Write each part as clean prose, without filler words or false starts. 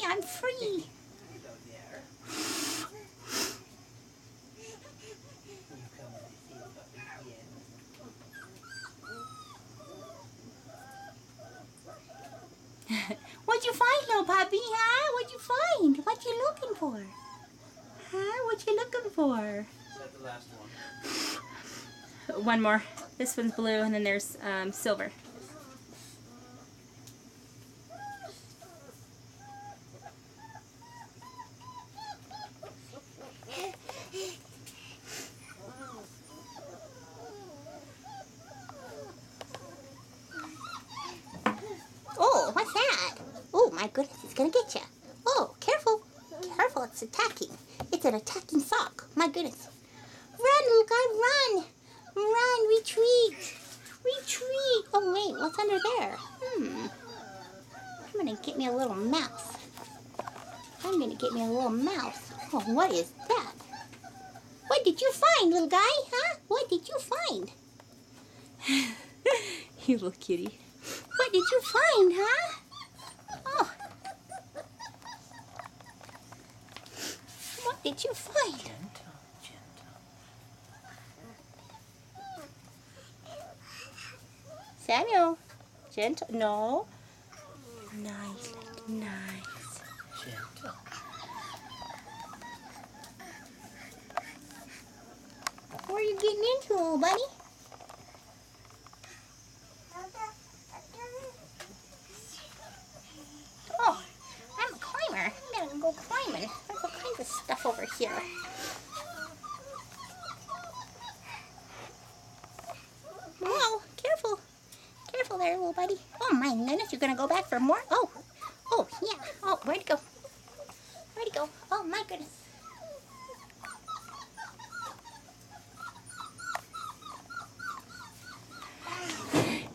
I'm free. What'd you find, little puppy, huh? What'd you find? What you looking for? Huh? What you looking for? Is that the last one? One more. This one's blue, and then there's silver. Oh, what's that? Oh, my goodness, it's gonna get you. Oh, careful. Careful, it's attacking. It's an attacking sock. My goodness. Run, little guy, run. Run, retreat. Retreat. Oh, wait, what's under there? I'm gonna get me a little mouse. I'm gonna get me a little mouse. Oh, what is that? What did you find, little guy, huh? What did you find? You little kitty. What did you find, huh? Oh. What did you find? Gentle, gentle. Samuel. Gentle. No. Nice. Nice. Gentle. What are you getting into, little buddy? Oh, I'm a climber. I'm gonna go climbing. There's all kinds of stuff over here. Whoa, careful. Careful there, little buddy. Oh my goodness, you're gonna go back for more? Oh, yeah. Oh, where'd it go? Where'd it go? Oh my goodness.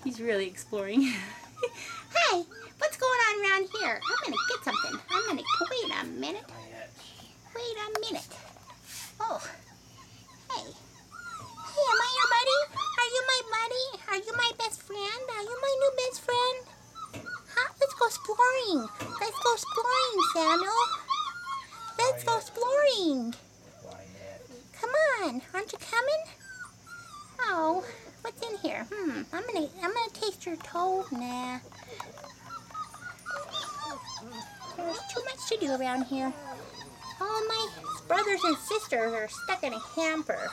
He's really exploring. Hi, what's going on around here? I'm gonna get something. Wait a minute. Wait a minute. Oh, hey. Hey, am I your buddy? Are you my buddy? Are you my best friend? Are you my new best friend? Huh? Let's go exploring. Let's go exploring, Samuel. Let's go exploring. Come on, aren't you coming? Oh, what's in here? I'm gonna taste your toe. Nah. There's too much to do around here. All my brothers and sisters are stuck in a hamper.